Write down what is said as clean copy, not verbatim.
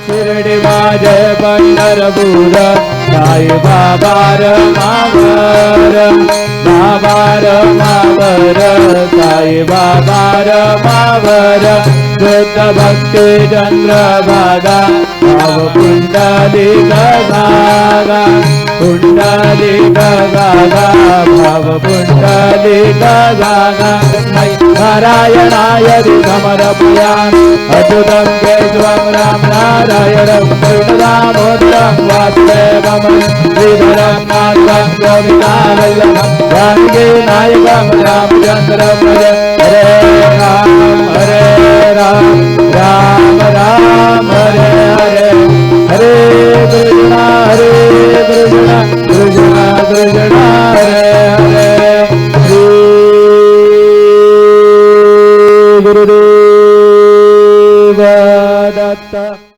शिर्डी माझे पंढरपूर साई बाबा रमावर बाबा रमावर साई बाबा रमावर शुद्ध भक्ती चंद्रभागा भाव पुंडलिक गागा पुंडलिक गागा भाव पुंडलिक गागा नारायणाय समर्पयामि अच्युतं केशवं राम नारायणं कृष्णदामोदरं वासुदेवं श्रीधरं नाथं गोविन्दावल्लभं जानकी नायकं रामचन्द्रं भजे हरे राम राम राम हरे